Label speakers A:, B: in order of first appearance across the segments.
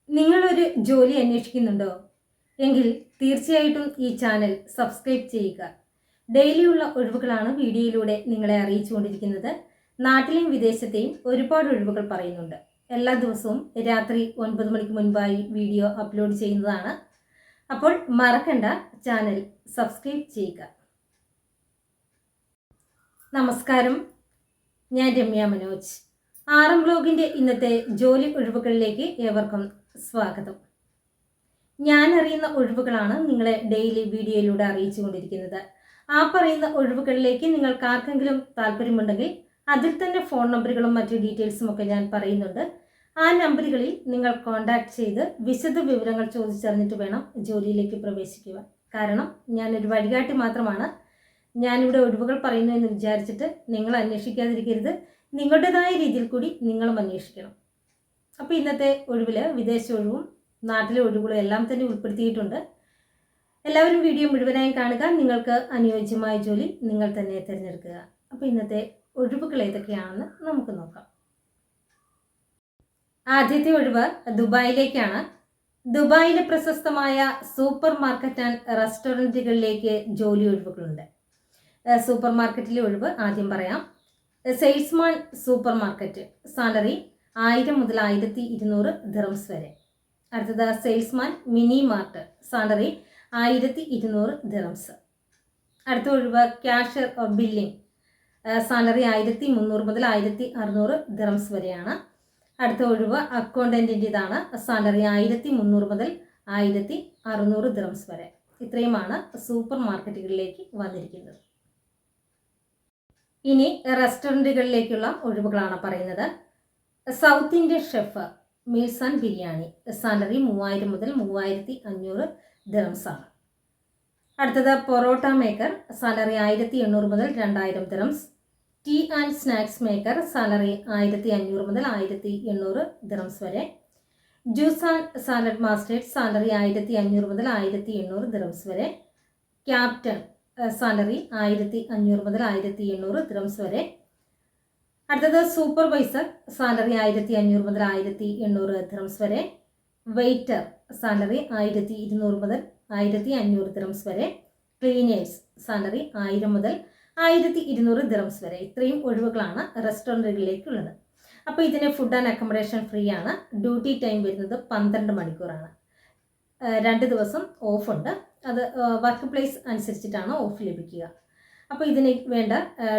A: നിങ്ങളൊരു ജോലി അന്വേഷിക്കുന്നുണ്ടോ? എങ്കിൽ തീർച്ചയായിട്ടും ഈ ചാനൽ സബ്സ്ക്രൈബ് ചെയ്യുക. ഡെയിലിയുള്ള ഒഴിവുകളാണ് വീഡിയോയിലൂടെ നിങ്ങളെ അറിയിച്ചുകൊണ്ടിരിക്കുന്നത്. നാട്ടിലെയും വിദേശത്തെയും ഒരുപാട് ഒഴിവുകൾ പറയുന്നുണ്ട്. എല്ലാ ദിവസവും രാത്രി 9 മണിക്ക് മുൻപായി വീഡിയോ അപ്ലോഡ് ചെയ്യുന്നതാണ്. അപ്പോൾ മറക്കണ്ട, ചാനൽ സബ്സ്ക്രൈബ് ചെയ്യുക. നമസ്കാരം, ഞാൻ രമ്യ മനോജ്. RM ബ്ലോഗിൻ്റെ ഇന്നത്തെ ജോലി ഒഴിവുകളിലേക്ക് ഏവർക്കും സ്വാഗതം. ഞാൻ അറിയുന്ന ഒഴിവുകളാണ് നിങ്ങളെ ഡെയിലി വീഡിയോയിലൂടെ അറിയിച്ചു കൊണ്ടിരിക്കുന്നത്. ആ പറയുന്ന ഒഴിവുകളിലേക്ക് നിങ്ങൾക്ക് ആർക്കെങ്കിലും താല്പര്യമുണ്ടെങ്കിൽ അതിൽ തന്നെ ഫോൺ നമ്പറുകളും മറ്റു ഡീറ്റെയിൽസും ഒക്കെ ഞാൻ പറയുന്നുണ്ട്. ആ നമ്പറുകളിൽ നിങ്ങൾ കോൺടാക്ട് ചെയ്ത് വിശദ വിവരങ്ങൾ ചോദിച്ചറിഞ്ഞിട്ട് വേണം ജോലിയിലേക്ക് പ്രവേശിക്കുക. കാരണം ഞാനൊരു വഴികാട്ടി മാത്രമാണ്. ഞാനിവിടെ ഒഴിവുകൾ പറയുന്നു എന്ന് വിചാരിച്ചിട്ട് നിങ്ങൾ അന്വേഷിക്കാതിരിക്കരുത്. നിങ്ങളുടേതായ രീതിയിൽ കൂടി നിങ്ങളും അന്വേഷിക്കണം. അപ്പോൾ ഇന്നത്തെ ഒഴിവിൽ വിദേശ ഒഴിവും നാട്ടിലെ ഒഴിവുകളും എല്ലാം തന്നെ ഉൾപ്പെടുത്തിയിട്ടുണ്ട്. എല്ലാവരും വീഡിയോ മുഴുവനായി കാണുക. നിങ്ങൾക്ക് അനുയോജ്യമായ ജോലി നിങ്ങൾ തന്നെ തിരഞ്ഞെടുക്കുക. അപ്പോൾ ഇന്നത്തെ ഒഴിവുകൾ ഏതൊക്കെയാണെന്ന് നമുക്ക് നോക്കാം. ആദ്യത്തെ ഒഴിവ് ദുബായിലേക്കാണ്. ദുബായിലെ പ്രശസ്തമായ സൂപ്പർ മാർക്കറ്റ് ആൻഡ് റെസ്റ്റോറൻറ്റുകളിലേക്ക് ജോലി ഒഴിവുകളുണ്ട്. സൂപ്പർ മാർക്കറ്റിലെ ഒഴിവ് ആദ്യം പറയാം. സെയിൽസ്മാൻ സൂപ്പർ മാർക്കറ്റ്, സാലറി 1000 മുതൽ 1200 ദിർഹംസ് വരെ. അടുത്തത് salesman mini mart, salary 1200 dirhams. അടുത്ത ഒഴിവ് ക്യാഷ്യർ ബില്ലിംഗ്, സാലറി 1300 മുതൽ 1600 ദിർഹംസ് വരെയാണ്. അടുത്ത ഒഴിവ് അക്കൗണ്ടൻറ്റിൻ്റെതാണ്, സാലറി 1300 മുതൽ 1600 ദിർഹംസ് വരെ. ഇത്രയുമാണ് സൂപ്പർ മാർക്കറ്റുകളിലേക്ക് വന്നിരിക്കുന്നത്. ഇനി റെസ്റ്റോറൻറ്റുകളിലേക്കുള്ള ഒഴിവുകളാണ് പറയുന്നത്. South Indian chef, meals and biryani, salary 3000 മുതൽ 3500 ദിർഹംസ് ആണ്. അടുത്തത് പൊറോട്ട മേക്കർ, സാലറി 1800 മുതൽ 2000 dirhams. Tea and snacks maker, salary 1500 മുതൽ 1800 ദിർഹംസ് വരെ. Juice and salad master, salary 1500 മുതൽ 1800 ദിർഹംസ് വരെ. ക്യാപ്റ്റൻ, സാലറി 1500 മുതൽ 1800 ദിർഹംസ് വരെ. അടുത്തത് സൂപ്പർവൈസർ, സാലറി 1500 മുതൽ 1800 ദിർഹംസ് വരെ. വെയ്റ്റർ, സാലറി 1200 മുതൽ 1500 ദിർഹംസ് വരെ. ക്ലീനേഴ്സ്, സാലറി 1000 മുതൽ 1200 ദിർഹംസ് വരെ. ഇത്രയും ഒഴിവുകളാണ് റെസ്റ്റോറൻറ്റുകളിലേക്കുള്ളത്. അപ്പോൾ ഇതിന് ഫുഡ് ആൻഡ് അക്കോമഡേഷൻ ഫ്രീ ആണ്. ഡ്യൂട്ടി ടൈം വരുന്നത് 12 മണിക്കൂറാണ്. 2 ദിവസം ഓഫുണ്ട്. അത് വർക്ക് പ്ലേസ് അനുസരിച്ചിട്ടാണ് ഓഫ് ലഭിക്കുക. അപ്പോൾ ഇതിന് വേണ്ട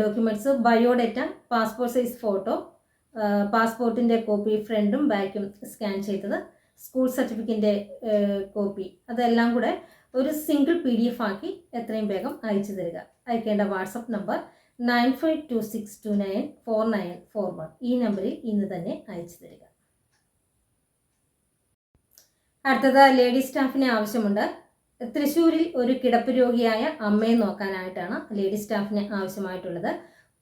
A: documents biodata, passport size photo, പാസ്പോർട്ടിൻ്റെ കോപ്പി ഫ്രണ്ടും ബാക്കും സ്കാൻ ചെയ്തത്, സ്കൂൾ സർട്ടിഫിക്കറ്റിൻ്റെ കോപ്പി, അതെല്ലാം കൂടെ ഒരു സിംഗിൾ PDF ആക്കി എത്രയും വേഗം അയച്ചു തരിക. അയക്കേണ്ട വാട്സപ്പ് നമ്പർ 9526294941. ഈ നമ്പറിൽ ഇന്ന് തന്നെ അയച്ചു തരിക. അടുത്തത് ലേഡി സ്റ്റാഫിനെ ആവശ്യമുണ്ട്. തൃശ്ശൂരിൽ ഒരു കിടപ്പ് രോഗിയായ അമ്മയെ നോക്കാനായിട്ടാണ് ലേഡി സ്റ്റാഫിന് ആവശ്യമായിട്ടുള്ളത്.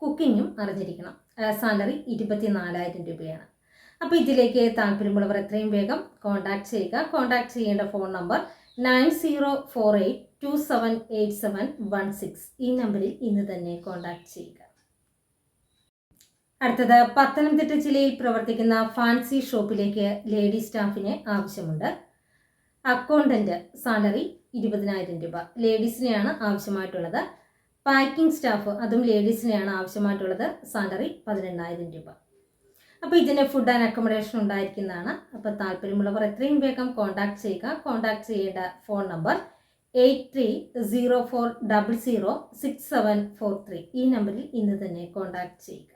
A: കുക്കിങ്ങും അറിഞ്ഞിരിക്കണം. സാലറി 24,000 രൂപയാണ്. അപ്പോൾ ഇതിലേക്ക് താല്പര്യമുള്ളവർ എത്രയും വേഗം കോൺടാക്ട് ചെയ്യുക. കോൺടാക്ട് ചെയ്യേണ്ട ഫോൺ നമ്പർ 9048278716. ഈ നമ്പറിൽ ഇന്ന് തന്നെ കോൺടാക്ട് ചെയ്യുക. അടുത്തത് പത്തനംതിട്ട ജില്ലയിൽ പ്രവർത്തിക്കുന്ന ഫാൻസി ഷോപ്പിലേക്ക് ലേഡി സ്റ്റാഫിനെ ആവശ്യമുണ്ട്. അക്കൗണ്ടൻറ്റ്, സാലറി 20,000 രൂപ. ലേഡീസിനെയാണ് ആവശ്യമായിട്ടുള്ളത്. പാക്കിംഗ് സ്റ്റാഫ്, അതും ലേഡീസിനെയാണ് ആവശ്യമായിട്ടുള്ളത്. സാലറി 18,000 രൂപ. അപ്പോൾ ഇതിന് ഫുഡ് ആൻഡ് അക്കോമഡേഷൻ ഉണ്ടായിരിക്കുന്നതാണ്. അപ്പോൾ താല്പര്യമുള്ളവർ എത്രയും വേഗം കോൺടാക്ട് ചെയ്യുക. കോൺടാക്ട് ചെയ്യേണ്ട ഫോൺ നമ്പർ 8304006743. ഈ നമ്പറിൽ ഇന്ന് തന്നെ കോൺടാക്ട് ചെയ്യുക.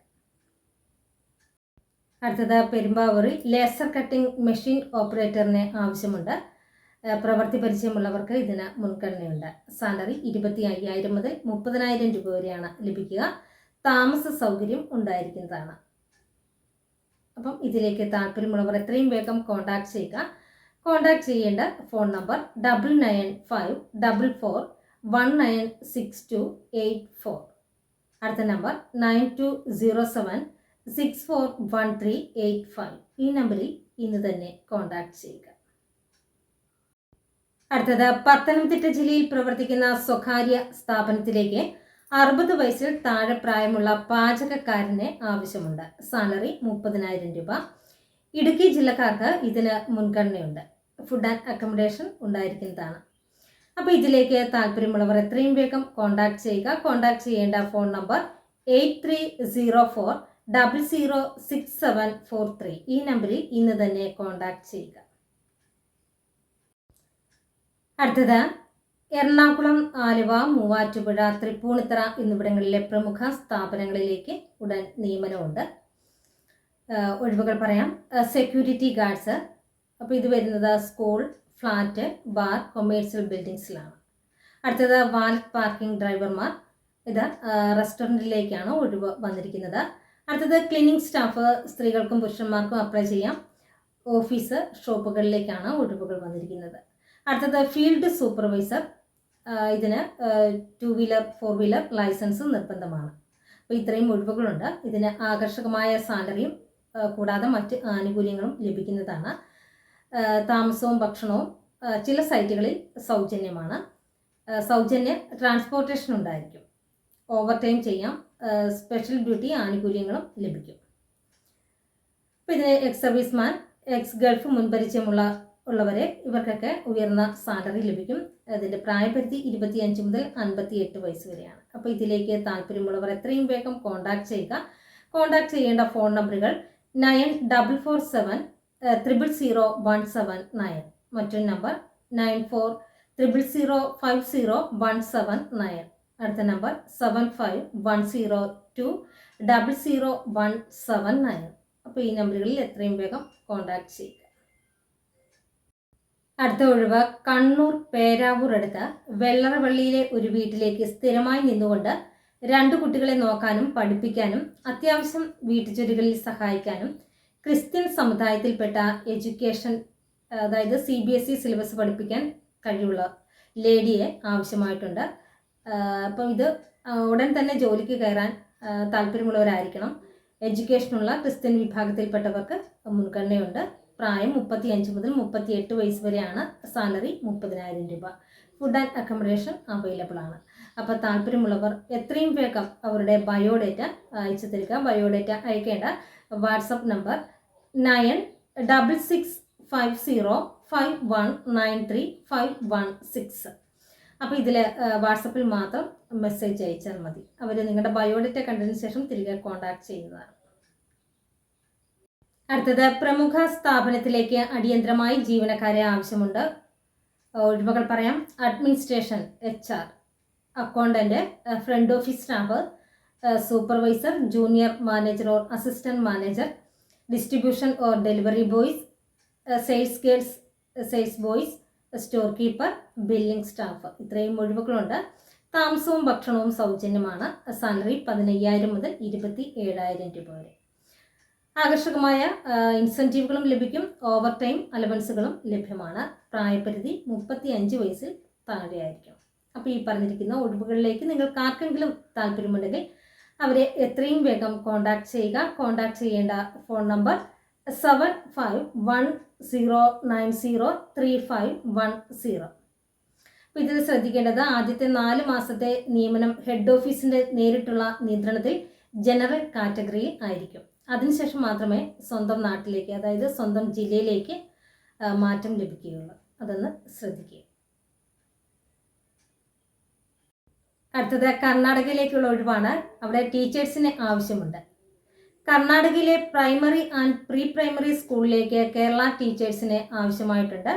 A: അടുത്തത് പെരുമ്പാവൂരിൽ ലേസർ കട്ടിംഗ് മെഷീൻ ഓപ്പറേറ്ററിനെ ആവശ്യമുണ്ട്. പ്രവൃത്തി പരിചയമുള്ളവർക്ക് ഇതിന് മുൻഗണനയുണ്ട്. സാലറി 25,000 മുതൽ 30,000 രൂപ വരെയാണ് ലഭിക്കുക. താമസ സൗകര്യം ഉണ്ടായിരിക്കുന്നതാണ്. അപ്പം ഇതിലേക്ക് താല്പര്യമുള്ളവർ എത്രയും വേഗം കോൺടാക്ട് ചെയ്യുക. കോൺടാക്ട് ചെയ്യേണ്ട ഫോൺ നമ്പർ 9954419628 അടുത്ത നമ്പർ 9207641385. ഈ നമ്പറിൽ ഇന്ന് തന്നെ കോൺടാക്ട് ചെയ്യുക. അടുത്തത് പത്തനംതിട്ട ജില്ലയിൽ പ്രവർത്തിക്കുന്ന സ്വകാര്യ സ്ഥാപനത്തിലേക്ക് 60 വയസ്സിൽ താഴെ പ്രായമുള്ള പാചകക്കാരനെ ആവശ്യമുണ്ട്. സാലറി 30,000 രൂപ. ഇടുക്കി ജില്ലക്കാർക്ക് ഇതിന് മുൻഗണനയുണ്ട്. ഫുഡ് ആൻഡ് അക്കോമഡേഷൻ ഉണ്ടായിരിക്കുന്നതാണ്. അപ്പോൾ ഇതിലേക്ക് താല്പര്യമുള്ളവർ എത്രയും വേഗം കോൺടാക്ട് ചെയ്യുക. കോൺടാക്ട് ചെയ്യേണ്ട ഫോൺ നമ്പർ 8304006743. ഈ നമ്പറിൽ ഇന്ന് തന്നെ കോൺടാക്ട് ചെയ്യുക. അടുത്തത് എറണാകുളം, ആലുവ, മൂവാറ്റുപുഴ, തൃപ്പൂണിത്തറ എന്നിവിടങ്ങളിലെ പ്രമുഖ സ്ഥാപനങ്ങളിലേക്ക് ഉടൻ നിയമനമുണ്ട്. ഒഴിവുകൾ പറയാം. Security guards. അപ്പോൾ ഇത് വരുന്നത് സ്കൂൾ, ഫ്ലാറ്റ്, ബാർ, കൊമേഴ്സ്യൽ ബിൽഡിങ്സിലാണ്. അടുത്തത് വാലറ്റ് പാർക്കിംഗ് ഡ്രൈവർമാർ. ഇത് റെസ്റ്റോറൻറ്റിലേക്കാണ് ഒഴിവ് വന്നിരിക്കുന്നത്. അടുത്തത് ക്ലീനിങ് സ്റ്റാഫ്. സ്ത്രീകൾക്കും പുരുഷന്മാർക്കും അപ്ലൈ ചെയ്യാം. ഓഫീസ്, ഷോപ്പുകളിലേക്കാണ് ഒഴിവുകൾ വന്നിരിക്കുന്നത്. അടുത്തത് ഫീൽഡ് സൂപ്പർവൈസർ. ഇതിന് 2 വീലർ 4 വീലർ ലൈസൻസ് നിർബന്ധമാണ്. അപ്പോൾ ഇത്രയും ഒഴിവുകളുണ്ട്. ഇതിന് ആകർഷകമായ സാലറിയും കൂടാതെ മറ്റ് ആനുകൂല്യങ്ങളും ലഭിക്കുന്നതാണ്. താമസവും ഭക്ഷണവും ചില സൈറ്റുകളിൽ സൗജന്യമാണ്. സൗജന്യ ട്രാൻസ്പോർട്ടേഷൻ ഉണ്ടായിരിക്കും. ഓവർ ടൈം ചെയ്യാം. സ്പെഷ്യൽ ഡ്യൂട്ടി ആനുകൂല്യങ്ങളും ലഭിക്കും. അപ്പോൾ ഇതിന് എക്സ് സർവീസ്മാൻ, എക്സ് ഗൾഫ് മുൻപരിചയമുള്ളവരെ ഇവർക്കൊക്കെ ഉയർന്ന സാലറി ലഭിക്കും. അതിൻ്റെ പ്രായപരിധി 25 മുതൽ 58 വയസ്സ് വരെയാണ്. അപ്പോൾ ഇതിലേക്ക് താല്പര്യമുള്ളവർ എത്രയും വേഗം കോൺടാക്ട് ചെയ്യുക. കോൺടാക്ട് ചെയ്യേണ്ട ഫോൺ നമ്പറുകൾ 94400179. മറ്റൊരു നമ്പർ 9400050179. അടുത്ത നമ്പർ 7510200179. അപ്പോൾ ഈ നമ്പറുകളിൽ എത്രയും വേഗം കോൺടാക്ട് ചെയ്യുക. അടുത്ത ഒഴിവ് കണ്ണൂർ പേരാവൂർ അടുത്ത് വെള്ളറവള്ളിയിലെ ഒരു വീട്ടിലേക്ക് സ്ഥിരമായി നിന്നുകൊണ്ട് 2 കുട്ടികളെ നോക്കാനും പഠിപ്പിക്കാനും അത്യാവശ്യം വീട്ടുജോലികളിൽ സഹായിക്കാനും ക്രിസ്ത്യൻ സമുദായത്തിൽപ്പെട്ട എഡ്യൂക്കേഷൻ, അതായത് CBSE സിലബസ് പഠിപ്പിക്കാൻ കഴിവുള്ള ലേഡിയെ ആവശ്യമായിട്ടുണ്ട്. അപ്പം ഇത് ഉടൻ തന്നെ ജോലിക്ക് കയറാൻ താല്പര്യമുള്ളവരായിരിക്കണം. എഡ്യൂക്കേഷനുള്ള ക്രിസ്ത്യൻ വിഭാഗത്തിൽപ്പെട്ടവർക്ക് മുൻഗണനയുണ്ട്. പ്രായം 35 മുതൽ 38 വയസ്സ് വരെയാണ്. സാലറി 30,000 രൂപ. ഫുഡ് ആൻഡ് അക്കോമഡേഷൻ അവൈലബിൾ ആണ്. അപ്പോൾ താല്പര്യമുള്ളവർ എത്രയും വേഗം അവരുടെ ബയോഡേറ്റ അയച്ചു തരിക. ബയോഡേറ്റ അയക്കേണ്ട വാട്സപ്പ് നമ്പർ 965051935116. അപ്പോൾ ഇതിൽ വാട്സപ്പിൽ മാത്രം മെസ്സേജ് അയച്ചാൽ മതി. അവർ നിങ്ങളുടെ ബയോഡേറ്റ കണ്ടതിന് ശേഷം തിരികെ കോൺടാക്ട് ചെയ്യുന്നതാണ്. അടുത്തത് പ്രമുഖ സ്ഥാപനത്തിലേക്ക് അടിയന്തരമായി ജീവനക്കാരെ ആവശ്യമുണ്ട്. ഒഴിവുകൾ പറയാം. Administration, HR, accountant, front office staff, supervisor, junior manager or assistant manager, distribution or delivery boys, sales girls, sales boys, store keeper, billing staff. ഇത്രയും ഒഴിവുകളുണ്ട്. താമസവും ഭക്ഷണവും സൗജന്യമാണ്. സാലറി 15,000 മുതൽ 27,000 രൂപ വരെ. ആകർഷകമായ ഇൻസെൻറ്റീവുകളും ലഭിക്കും. ഓവർ ടൈം അലവൻസുകളും ലഭ്യമാണ്. പ്രായപരിധി 35 വയസ്സിൽ താഴെയായിരിക്കും. അപ്പോൾ ഈ പറഞ്ഞിരിക്കുന്ന ഒഴിവുകളിലേക്ക് നിങ്ങൾക്ക് ആർക്കെങ്കിലും താല്പര്യമുണ്ടെങ്കിൽ അവരെ എത്രയും വേഗം കോൺടാക്ട് ചെയ്യുക. കോൺടാക്ട് ചെയ്യേണ്ട ഫോൺ നമ്പർ 7510903510. അപ്പോൾ ഇതിൽ ശ്രദ്ധിക്കേണ്ടത് ആദ്യത്തെ 4 മാസത്തെ നിയമനം ഹെഡ് ഓഫീസിൻ്റെ നേരിട്ടുള്ള നിയന്ത്രണത്തിൽ ജനറൽ കാറ്റഗറിയിൽ ആയിരിക്കും. അതിനുശേഷം മാത്രമേ സ്വന്തം നാട്ടിലേക്ക്, അതായത് സ്വന്തം ജില്ലയിലേക്ക് മാറ്റം ലഭിക്കുകയുള്ളൂ. അതൊന്ന് ശ്രദ്ധിക്കുക. അടുത്തത് കർണാടകയിലേക്കുള്ള ഒഴിവാണ്. അവിടെ ടീച്ചേഴ്സിന് ആവശ്യമുണ്ട്. കർണാടകയിലെ പ്രൈമറി ആൻഡ് പ്രീ പ്രൈമറി സ്കൂളിലേക്ക് കേരള ടീച്ചേഴ്സിന് ആവശ്യമായിട്ടുണ്ട്.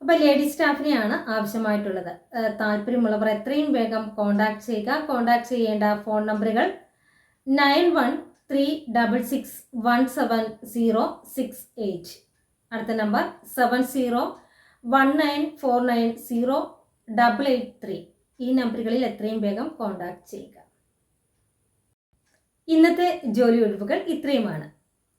A: അപ്പോൾ ലേഡി സ്റ്റാഫിനെയാണ് ആവശ്യമായിട്ടുള്ളത്. താല്പര്യമുള്ളവർ എത്രയും വേഗം കോൺടാക്ട് ചെയ്യുക. കോൺടാക്ട് ചെയ്യേണ്ട ഫോൺ നമ്പറുകൾ 9136617068. അടുത്ത നമ്പർ 7019490883. ഈ നമ്പറുകളിൽ എത്രയും വേഗം കോൺടാക്ട് ചെയ്യുക. ഇന്നത്തെ ജോലി ഒഴിവുകൾ ഇത്രയുമാണ്.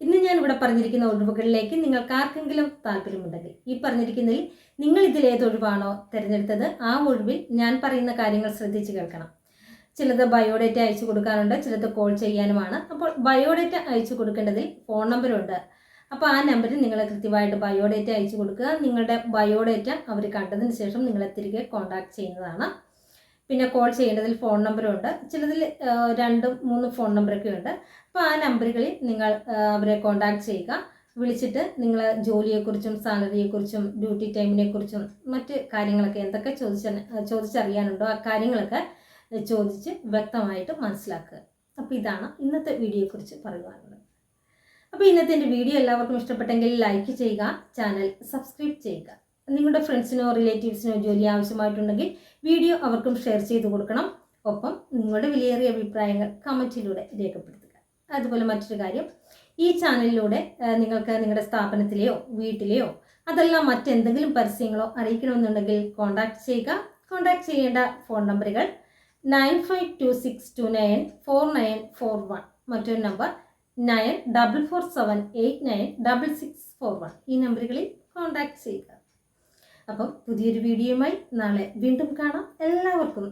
A: ഇന്ന് ഞാൻ ഇവിടെ പറഞ്ഞിരിക്കുന്ന ഒഴിവുകളിലേക്ക് നിങ്ങൾക്ക് ആർക്കെങ്കിലും താല്പര്യമുണ്ടെങ്കിൽ ഈ പറഞ്ഞിരിക്കുന്നതിൽ നിങ്ങൾ ഇതിൽ ഏതൊഴിവാണോ തിരഞ്ഞെടുത്തത് ആ ഒഴിവിൽ ഞാൻ പറയുന്ന കാര്യങ്ങൾ ശ്രദ്ധിച്ച് കേൾക്കണം. ചിലത് ബയോഡേറ്റ അയച്ചു കൊടുക്കാനുണ്ട്, ചിലത് കോൾ ചെയ്യാനുമാണ്. അപ്പോൾ ബയോഡേറ്റ അയച്ചു കൊടുക്കേണ്ടതിൽ ഫോൺ നമ്പറുണ്ട്. അപ്പോൾ ആ നമ്പറിൽ നിങ്ങൾ കൃത്യമായിട്ട് ബയോഡേറ്റ അയച്ചു കൊടുക്കുക. നിങ്ങളുടെ ബയോഡേറ്റ അവർ കണ്ടതിന് ശേഷം നിങ്ങളെ തിരികെ കോൺടാക്ട് ചെയ്യുന്നതാണ്. പിന്നെ കോൾ ചെയ്യേണ്ടതിൽ ഫോൺ നമ്പറുണ്ട്. ചിലതിൽ 2-3 ഫോൺ നമ്പറൊക്കെ ഉണ്ട്. അപ്പോൾ ആ നമ്പറുകളിൽ നിങ്ങൾ അവരെ കോൺടാക്ട് ചെയ്യുക. വിളിച്ചിട്ട് നിങ്ങൾ ജോലിയെക്കുറിച്ചും സാലറിയെക്കുറിച്ചും ഡ്യൂട്ടി ടൈമിനെക്കുറിച്ചും മറ്റ് കാര്യങ്ങളൊക്കെ എന്തൊക്കെ ചോദിച്ചറിയാനുണ്ടോ ആ കാര്യങ്ങളൊക്കെ ചോദിച്ച് വ്യക്തമായിട്ട് മനസ്സിലാക്കുക. അപ്പോൾ ഇതാണ് ഇന്നത്തെ വീഡിയോയെക്കുറിച്ച് പറയുവാനുള്ളത്. അപ്പോൾ ഇന്നത്തെ എൻ്റെ വീഡിയോ എല്ലാവർക്കും ഇഷ്ടപ്പെട്ടെങ്കിൽ ലൈക്ക് ചെയ്യുക, ചാനൽ സബ്സ്ക്രൈബ് ചെയ്യുക. നിങ്ങളുടെ ഫ്രണ്ട്സിനോ റിലേറ്റീവ്സിനോ ജോലി ആവശ്യമായിട്ടുണ്ടെങ്കിൽ വീഡിയോ അവർക്കും ഷെയർ ചെയ്ത് കൊടുക്കണം. ഒപ്പം നിങ്ങളുടെ വിലയേറിയ അഭിപ്രായങ്ങൾ കമൻറ്റിലൂടെ രേഖപ്പെടുത്തുക. അതുപോലെ മറ്റൊരു കാര്യം, ഈ ചാനലിലൂടെ നിങ്ങൾക്ക് നിങ്ങളുടെ സ്ഥാപനത്തിലെയോ വീട്ടിലെയോ അതെല്ലാം മറ്റെന്തെങ്കിലും പരസ്യങ്ങളോ അറിയിക്കണമെന്നുണ്ടെങ്കിൽ കോൺടാക്ട് ചെയ്യുക. കോൺടാക്ട് ചെയ്യേണ്ട ഫോൺ നമ്പറുകൾ 9526294941, മറ്റൊരു നമ്പർ 9447896641. ഈ നമ്പറുകളിൽ കോൺടാക്ട് ചെയ്യുക. അപ്പം പുതിയൊരു വീഡിയോയുമായി നാളെ വീണ്ടും കാണാം. എല്ലാവർക്കും